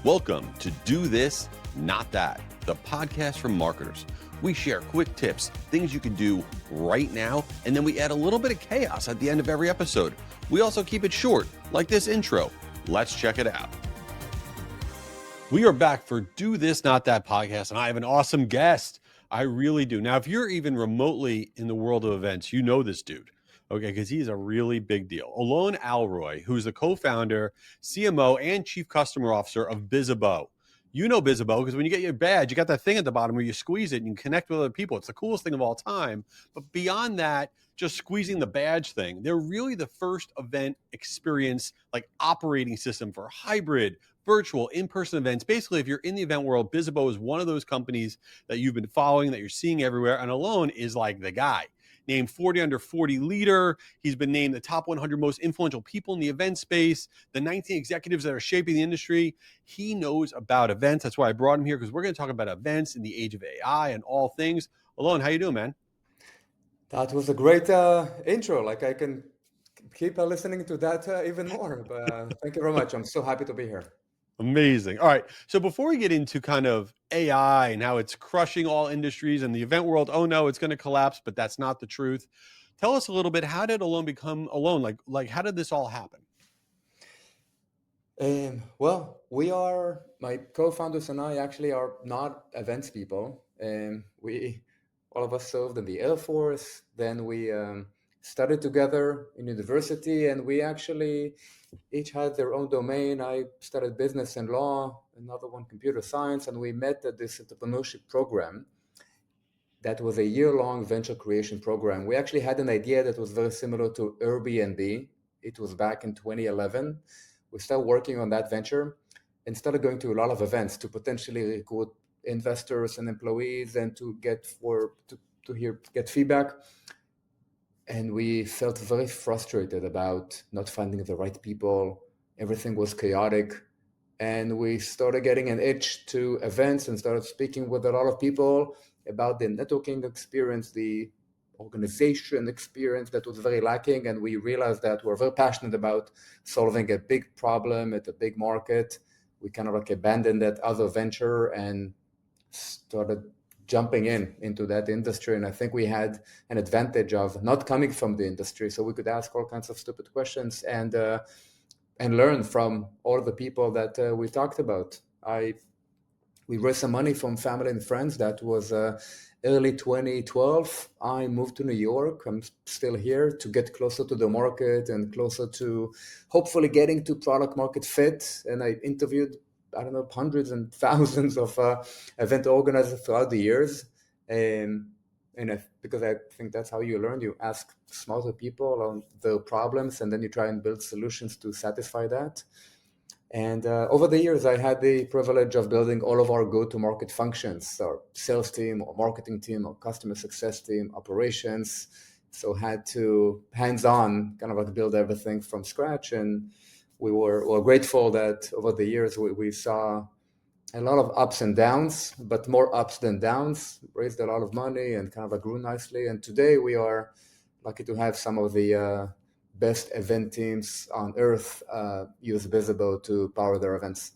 Welcome to Do This, Not That, the podcast for marketers. We share quick tips, things you can do right now, and then we add a little bit of chaos at the end of every episode. We also keep it short, like this intro. Let's check it out. We are back for Do This, Not That podcast, and I have an awesome guest. I really do. Now, if you're even remotely in the world of events, you know this dude. Okay, because he's a really big deal. Alon Alroy, who's the co-founder, CMO, and chief customer officer of Bizzabo. You know Bizzabo because when you get your badge, you got that thing at the bottom where you squeeze it and you connect with other people. It's the coolest thing of all time. But beyond that, just squeezing the badge thing, they're really the first event experience, like operating system for hybrid, virtual, in-person events. Basically, if you're in the event world, Bizzabo is one of those companies that you've been following, that you're seeing everywhere. And Alon is like the guy. Named 40 under 40 leader. He's been named the top 100 most influential people in the event space, the 19 executives that are shaping the industry. He knows about events. That's why I brought him here, because we're going to talk about events in the age of AI and all things. Alon, how you doing, man? That was a great intro. Like I can keep listening to that even more. But thank you very much. I'm so happy to be here. Amazing. All right. So before we get into kind of AI and how it's crushing all industries and the event world, oh no, it's going to collapse, but that's not the truth. Tell us a little bit, how did Alon become Alon? Like how did this all happen? Well, my co-founders and I actually are not events people. All of us served in the Air Force. Then we studied together in university, and we actually each had their own domain. I studied business and law, another one computer science, and we met at this entrepreneurship program that was a year-long venture creation program. We actually had an idea that was very similar to Airbnb. It was back in 2011. We started working on that venture and started going to a lot of events to potentially recruit investors and employees and to get feedback. And we felt very frustrated about not finding the right people. Everything was chaotic. And we started getting an itch to events and started speaking with a lot of people about the networking experience, the organization experience that was very lacking. And we realized that we're very passionate about solving a big problem at a big market. We kind of like abandoned that other venture and started jumping into that industry. And I think we had an advantage of not coming from the industry, so we could ask all kinds of stupid questions and learn from all the people that we talked about. We raised some money from family and friends. That was early 2012. I moved to New York. I'm still here to get closer to the market and closer to hopefully getting to product market fit. And I interviewed, I don't know, hundreds and thousands of event organizers throughout the years. Because I think that's how you learn. You ask smarter people on their problems, and then you try and build solutions to satisfy that. And over the years, I had the privilege of building all of our go-to-market functions, our sales team, our marketing team, our customer success team, operations. So had to hands-on kind of like build everything from scratch. And we're grateful that over the years, we saw a lot of ups and downs, but more ups than downs, raised a lot of money and kind of grew nicely. And today we are lucky to have some of the best event teams on earth use Bizzabo to power their events.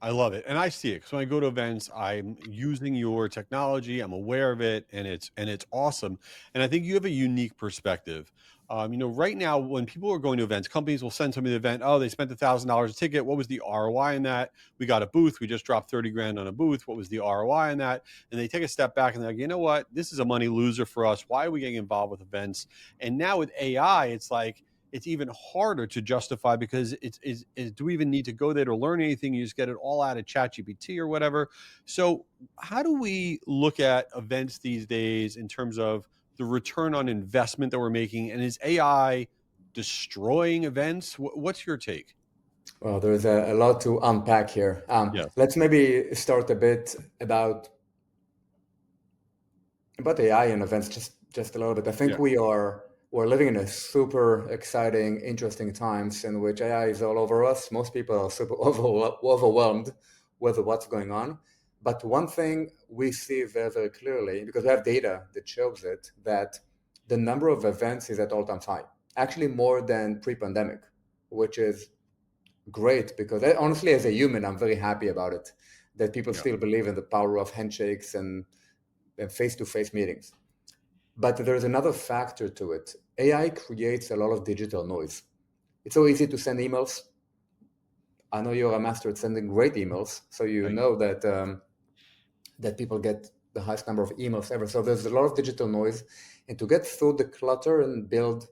I love it. And I see it because when I go to events, I'm using your technology. I'm aware of it, and it's awesome. And I think you have a unique perspective. Right now, when people are going to events, companies will send somebody to the event. Oh, they spent $1,000 a ticket. What was the ROI in that? We got a booth. We just dropped 30 grand on a booth. What was the ROI in that? And they take a step back and they're like, you know what? This is a money loser for us. Why are we getting involved with events? And now with AI, it's like, it's even harder to justify because do we even need to go there to learn anything? You just get it all out of ChatGPT or whatever. So how do we look at events these days in terms of the return on investment that we're making? And is AI destroying events? What's your take? Well, there's a lot to unpack here. Yes. Let's maybe start a bit about AI and events, just a little bit. I think Yeah. we're living in a super exciting, interesting times in which AI is all over us. Most people are super overwhelmed with what's going on. But one thing we see very, very clearly, because we have data that shows it, that the number of events is at all-time high, actually more than pre-pandemic, which is great because honestly, as a human, I'm very happy about it that people Yeah. still believe in the power of handshakes and face-to-face meetings. But there's another factor to it. AI creates a lot of digital noise. It's so easy to send emails. I know you're a master at sending great emails, so you Thank know that people get the highest number of emails ever. So there's a lot of digital noise, and to get through the clutter and build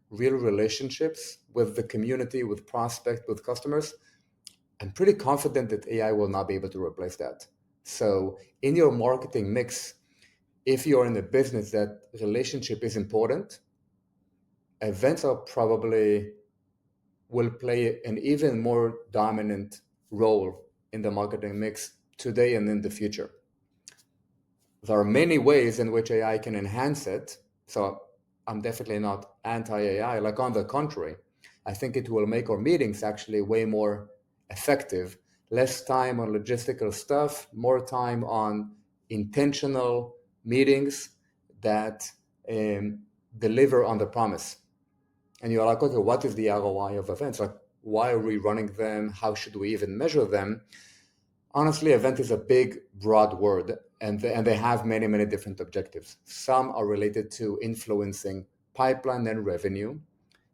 real relationships with the community, with prospect, with customers, I'm pretty confident that AI will not be able to replace that. So in your marketing mix, if you're in a business that relationship is important, events are probably will play an even more dominant role in the marketing mix today and in the future. There are many ways in which AI can enhance it. So I'm definitely not anti-AI. Like on the contrary, I think it will make our meetings actually way more effective. Less time on logistical stuff, more time on intentional meetings that deliver on the promise. And you're like, okay, what is the ROI of events? Like, why are we running them? How should we even measure them? Honestly, event is a big, broad word, and they have many, many different objectives. Some are related to influencing pipeline and revenue,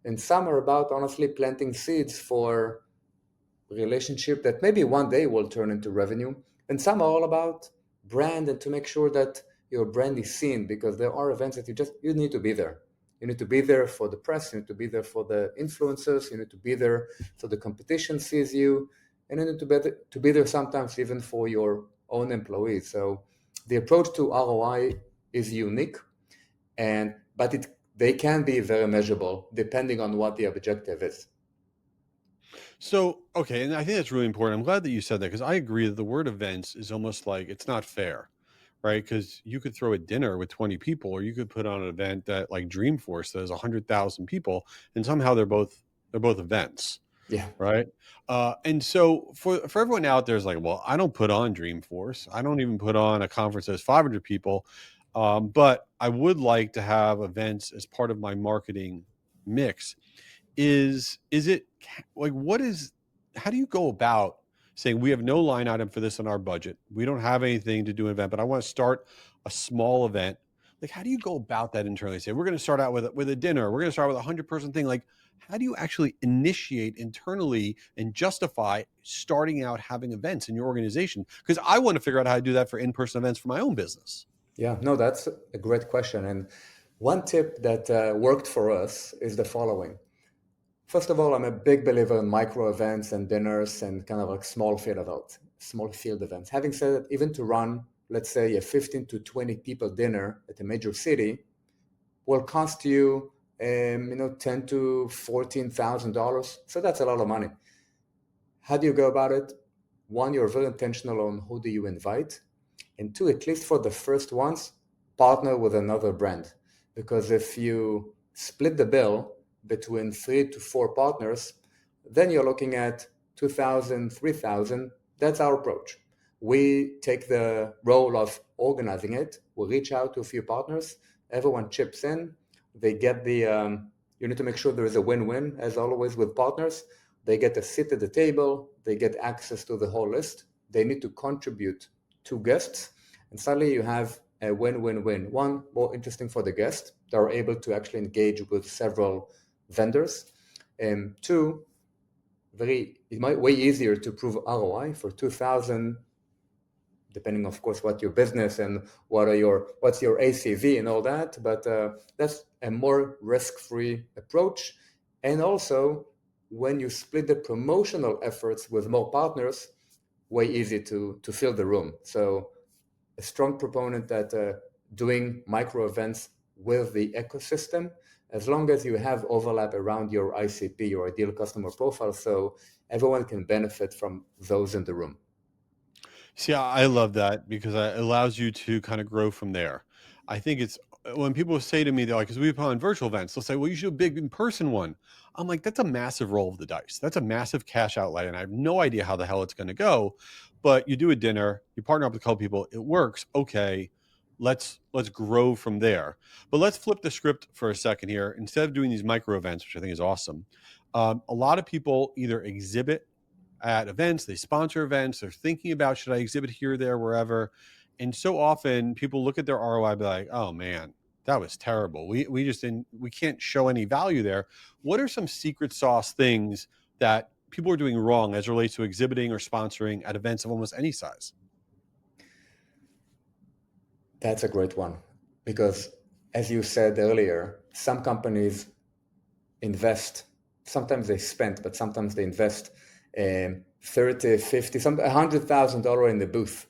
and some are about honestly planting seeds for relationship that maybe one day will turn into revenue. And some are all about brand and to make sure that your brand is seen, because there are events that you need to be there. You need to be there for the press, you need to be there for the influencers, you need to be there so the competition sees you, and you need to be there sometimes even for your own employees. So the approach to ROI is unique, and but they can be very measurable depending on what the objective is. So, okay, and I think that's really important. I'm glad that you said that because I agree that the word events is almost like it's not fair, right? Because you could throw a dinner with 20 people, or you could put on an event that like Dreamforce that has 100,000 people, and somehow they're both events, Yeah. right? And so for everyone out there is like, well, I don't put on Dreamforce. I don't even put on a conference that has 500 people, but I would like to have events as part of my marketing mix. Is it like what is how do you go about saying we have no line item for this in our budget, we don't have anything to do an event, but I want to start a small event? Like, how do you go about that internally? Say we're going to start out with a dinner, we're going to start with a 100-person thing. Like, how do you actually initiate internally and justify starting out having events in your organization? Because I want to figure out how to do that for in-person events for my own business. Yeah, no, that's a great question. And one tip that worked for us is the following. First of all, I'm a big believer in micro events and dinners and kind of like small field events. Having said that, even to run, let's say, a 15 to 20 people dinner at a major city will cost you, ten to $14,000. So that's a lot of money. How do you go about it? One, you're very intentional on who do you invite, and two, at least for the first ones, partner with another brand. Because if you split the bill between 3 to 4 partners, then you're looking at 2,000, 3,000. That's our approach. We take the role of organizing it. We reach out to a few partners. Everyone chips in. They get you need to make sure there is a win-win, as always with partners. They get a seat at the table. They get access to the whole list. They need to contribute to guests, and suddenly you have a win-win-win. One, more interesting for the guest. They're able to actually engage with several vendors. And two, it might way easier to prove ROI for 2,000, depending, of course, what your business and what's your ACV and all that. But that's a more risk-free approach. And also, when you split the promotional efforts with more partners, way easy to fill the room. So a strong proponent that doing micro events with the ecosystem, as long as you have overlap around your ICP, your ideal customer profile, so everyone can benefit from those in the room. See, I love that because it allows you to kind of grow from there. I think it's when people say to me, they're like, because we put on virtual events, they'll say, well, you should do a big in person one. I'm like, that's a massive roll of the dice. That's a massive cash outlay. And I have no idea how the hell it's going to go. But you do a dinner, you partner up with a couple people, it works. Okay. Let's grow from there. But let's flip the script for a second here. Instead of doing these micro events, which I think is awesome, A lot of people either exhibit at events, they sponsor events, they're thinking about, should I exhibit here, there, wherever? And so often people look at their ROI and be like, oh man, that was terrible. We just didn't, we can't show any value there. What are some secret sauce things that people are doing wrong as it relates to exhibiting or sponsoring at events of almost any size? That's a great one because, as you said earlier, some companies invest, sometimes they spend, but sometimes they invest 30, 50, some $100,000 in the booth.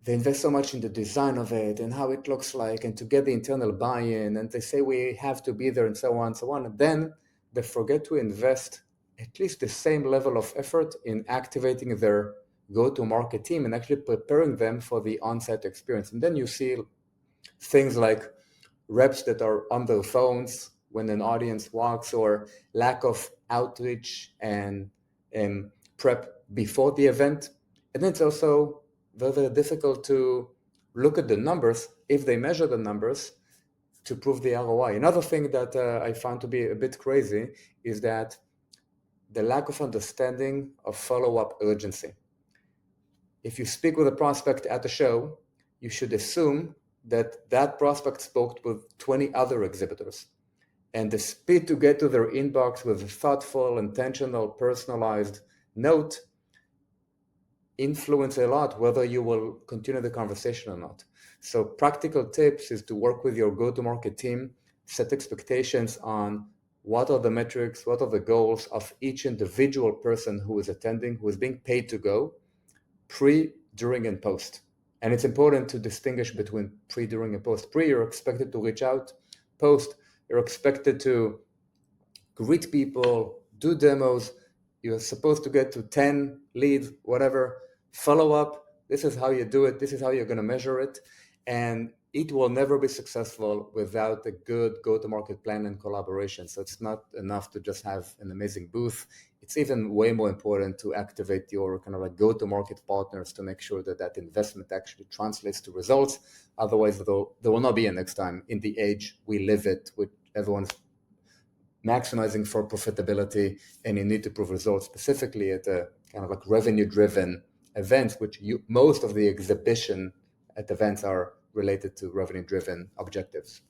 They invest so much in the design of it and how it looks like and to get the internal buy-in, and they say we have to be there and so on and so on. And then they forget to invest at least the same level of effort in activating their go-to-market team and actually preparing them for the on-site experience. And then you see things like reps that are on their phones when an audience walks, or lack of outreach and prep before the event. And it's also very, very difficult to look at the numbers, if they measure the numbers, to prove the ROI. Another thing that I found to be a bit crazy is that the lack of understanding of follow-up urgency. If you speak with a prospect at a show, you should assume that that prospect spoke with 20 other exhibitors. And the speed to get to their inbox with a thoughtful, intentional, personalized note influence a lot whether you will continue the conversation or not. So practical tips is to work with your go-to-market team, set expectations on what are the metrics, what are the goals of each individual person who is attending, who is being paid to go, pre, during, and post. And it's important to distinguish between pre, during, and post. Pre, you're expected to reach out. Post, you're expected to greet people, do demos. You're supposed to get to 10 leads, whatever. Follow up. This is how you do it. This is how you're going to measure it. And it will never be successful without a good go-to-market plan and collaboration. So it's not enough to just have an amazing booth. It's even way more important to activate your kind of like go-to-market partners to make sure that that investment actually translates to results. Otherwise, there will not be a next time in the age we live it, with everyone's maximizing for profitability, and you need to prove results, specifically at a kind of like revenue-driven events, which most of the exhibition at events are related to revenue-driven objectives.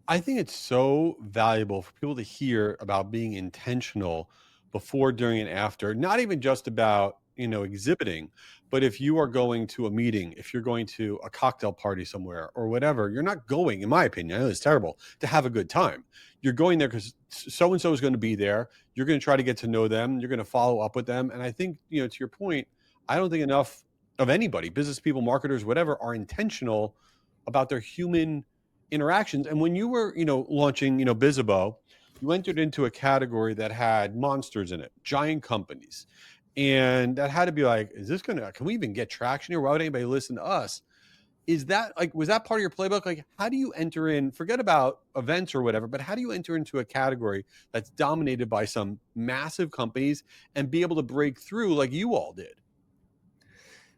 I think it's so valuable for people to hear about being intentional before, during, and after, not even just about, exhibiting, but if you are going to a meeting, if you're going to a cocktail party somewhere or whatever, you're not going, in my opinion, I know it's terrible, to have a good time. You're going there because so-and-so is going to be there. You're going to try to get to know them. You're going to follow up with them. And I think, to your point, I don't think enough of anybody, business people, marketers, whatever, are intentional about their human interactions. And when you were, launching, Bizzabo, you entered into a category that had monsters in it, giant companies. And that had to be like, can we even get traction here? Why would anybody listen to us? Is that like, was that part of your playbook? Like, how do you enter in, forget about events or whatever, but how do you enter into a category that's dominated by some massive companies and be able to break through like you all did?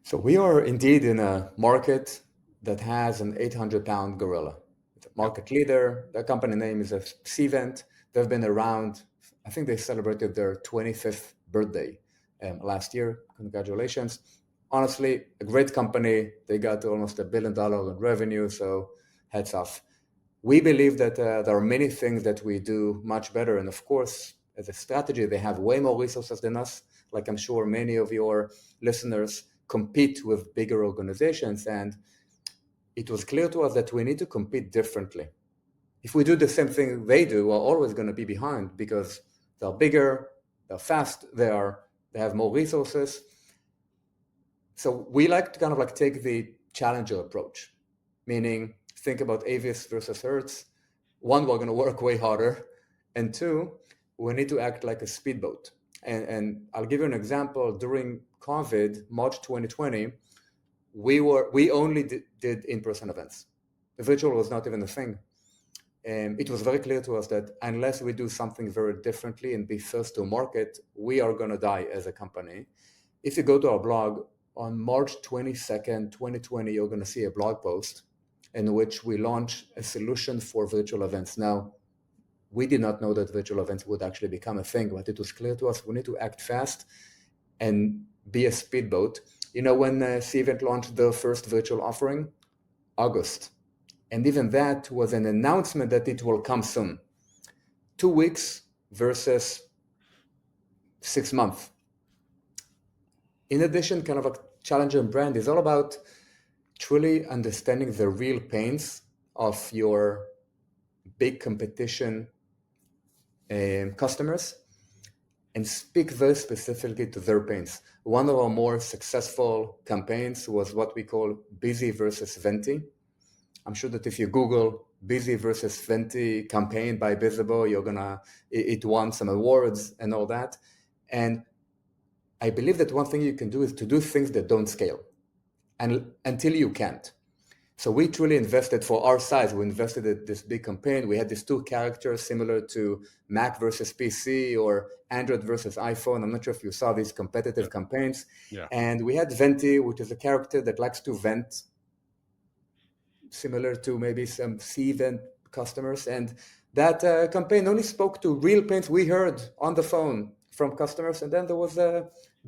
So we are indeed in a market that has an 800-pound gorilla. It's a market leader. The company name is Venti. They've been around. I think they celebrated their 25th birthday last year. Congratulations. Honestly, a great company. They got to almost $1 billion in revenue, so hats off. We believe that there are many things that we do much better. And of course, as a strategy, they have way more resources than us. Like I'm sure many of your listeners compete with bigger organizations. And it was clear to us that we need to compete differently. If we do the same thing they do, we're always going to be behind because they're bigger, they're fast, they have more resources. So we like to kind of like take the challenger approach, meaning think about Avis versus Hertz. One, we're going to work way harder. And two, we need to act like a speedboat. And I'll give you an example. During COVID, March 2020, we only did in-person events. The virtual was not even a thing. And it was very clear to us that unless we do something very differently and be first to market, we are going to die as a company. If you go to our blog, on March 22nd, 2020, you're going to see a blog post in which we launch a solution for virtual events. Now, we did not know that virtual events would actually become a thing, but it was clear to us we need to act fast and be a speedboat. When Cvent launched their first virtual offering, August. And even that was an announcement that it will come soon. 2 weeks versus 6 months. In addition, kind of a challenger brand is all about truly understanding the real pains of your big competition customers and speak very specifically to their pains. One of our more successful campaigns was what we call Busy versus Venti. I'm sure that if you Google Busy versus Venti campaign by Bizzabo, it won some awards and all that. And I believe that one thing you can do is to do things that don't scale and until you can't. So we truly invested for our size. We invested in this big campaign. We had these two characters similar to Mac versus PC or Android versus iPhone. I'm not sure if you saw these competitive campaigns. Yeah. And we had Venti, which is a character that likes to vent, similar to maybe some C-vent customers. And that campaign only spoke to real pains we heard on the phone from customers. And then there was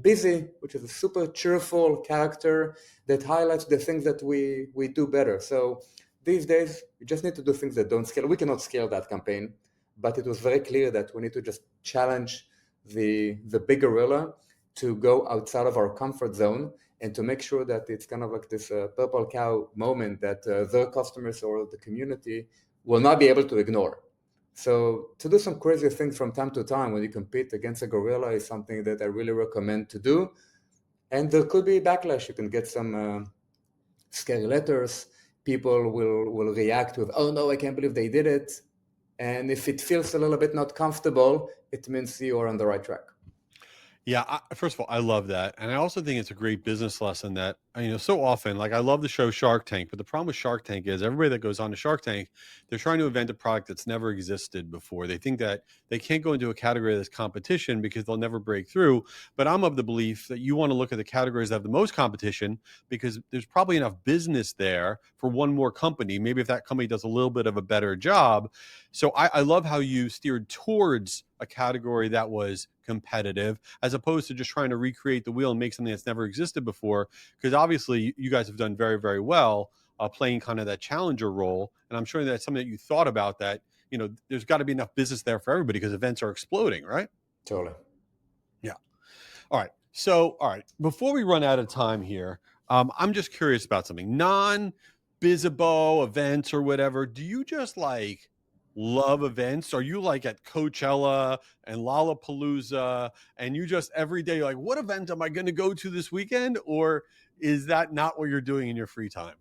Busy, which is a super cheerful character that highlights the things that we do better. So these days, we just need to do things that don't scale. We cannot scale that campaign, but it was very clear that we need to just challenge the big gorilla to go outside of our comfort zone and to make sure that it's kind of like this purple cow moment that their customers or the community will not be able to ignore. So to do some crazy things from time to time when you compete against a gorilla is something that I really recommend to do. And there could be backlash. You can get some scary letters. People will react with, oh no, I can't believe they did it. And if it feels a little bit not comfortable, it means you are on the right track. Yeah, first of all, I love that. And I also think it's a great business lesson that, so often, like I love the show Shark Tank, but the problem with Shark Tank is everybody that goes on to Shark Tank, they're trying to invent a product that's never existed before. They think that they can't go into a category that's competition because they'll never break through. But I'm of the belief that you want to look at the categories that have the most competition because there's probably enough business there for one more company. Maybe if that company does a little bit of a better job. So I love how you steered towards a category that was competitive as opposed to just trying to recreate the wheel and make something that's never existed before, because obviously you guys have done very, very well playing kind of that challenger role, and I'm sure that's something that you thought about, that there's got to be enough business there for everybody because events are exploding, right? Totally. Yeah. All right, before we run out of time here, I'm just curious about something. Non-Bizzabo events or whatever, do you just like love events? Are you like at Coachella and Lollapalooza and you just every day you're like, what event am I going to go to this weekend? Or is that not what you're doing in your free time?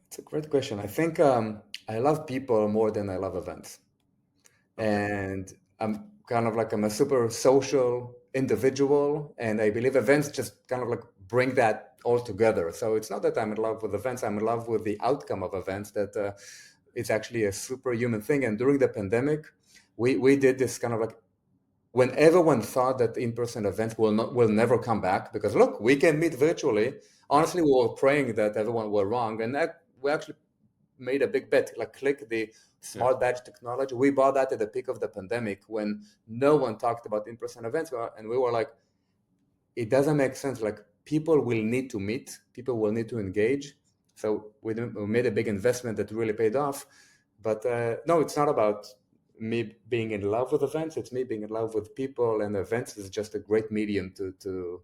It's a great question. I think I love people more than I love events. Okay. And I'm a super social individual, and I believe events just kind of like bring that all together. So it's not that I'm in love with events, I'm in love with the outcome of events, that it's actually a superhuman thing. And during the pandemic, we did this kind of like, when everyone thought that in-person events will never come back, because look, we can meet virtually. Honestly, we were praying that everyone were wrong, and we actually made a big bet, like click the smart badge technology. We bought that at the peak of the pandemic when no one talked about in-person events, and we were like, it doesn't make sense. Like, people will need to meet, people will need to engage. So we made a big investment that really paid off. But no, it's not about me being in love with events. It's me being in love with people, and events is just a great medium to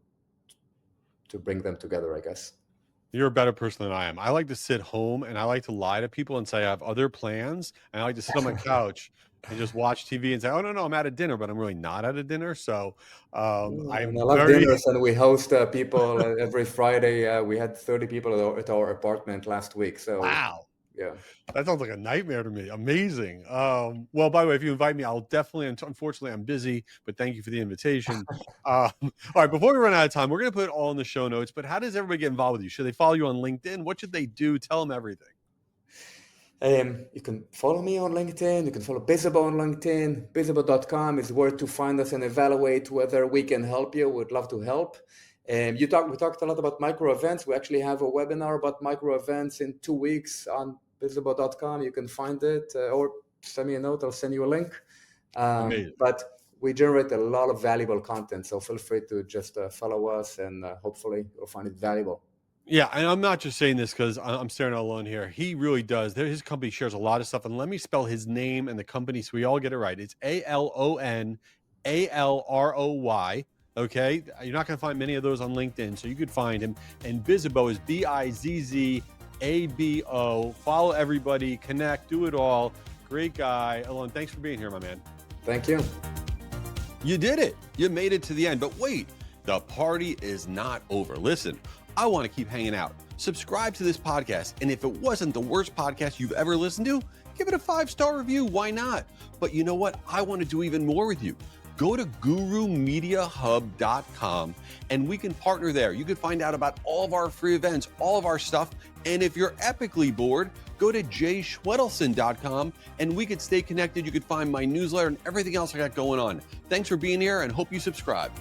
bring them together, I guess. You're a better person than I am. I like to sit home and I like to lie to people and say I have other plans, and I like to sit on my couch and just watch TV and say, oh, no, I'm at a dinner, but I'm really not at a dinner. So And I'm I love very, dinners, and we host people every Friday. We had 30 people at our apartment last week. So wow. yeah. That sounds like a nightmare to me. Amazing. Well, by the way, if you invite me, I'll definitely, unfortunately, I'm busy, but thank you for the invitation. All right, before we run out of time, we're going to put it all in the show notes, but how does everybody get involved with you? Should they follow you on LinkedIn? What should they do? Tell them everything. You can follow me on LinkedIn. You can follow Bizzabo on LinkedIn. Bizzabo.com is where to find us and evaluate whether we can help you. We'd love to help. We talked a lot about micro events. We actually have a webinar about micro events in 2 weeks on Bizzabo.com. You can find it, or send me a note. I'll send you a link. Amazing. But we generate a lot of valuable content. So feel free to just follow us, and hopefully you'll find it valuable. Yeah, and I'm not just saying this because I'm staring at Alon here. He really does. His company shares a lot of stuff. And let me spell his name and the company so we all get it right. It's Alon Alroy. Okay. You're not going to find many of those on LinkedIn, so you could find him. And Bizzabo is Bizzabo. Follow everybody, connect, do it all. Great guy. Alon, thanks for being here, my man. Thank you. You did it. You made it to the end. But wait, the party is not over. Listen, I want to keep hanging out. Subscribe to this podcast. And if it wasn't the worst podcast you've ever listened to, give it a 5-star review. Why not? But you know what? I want to do even more with you. Go to gurumediahub.com and we can partner there. You can find out about all of our free events, all of our stuff. And if you're epically bored, go to jschwedelson.com and we could stay connected. You could find my newsletter and everything else I got going on. Thanks for being here and hope you subscribe.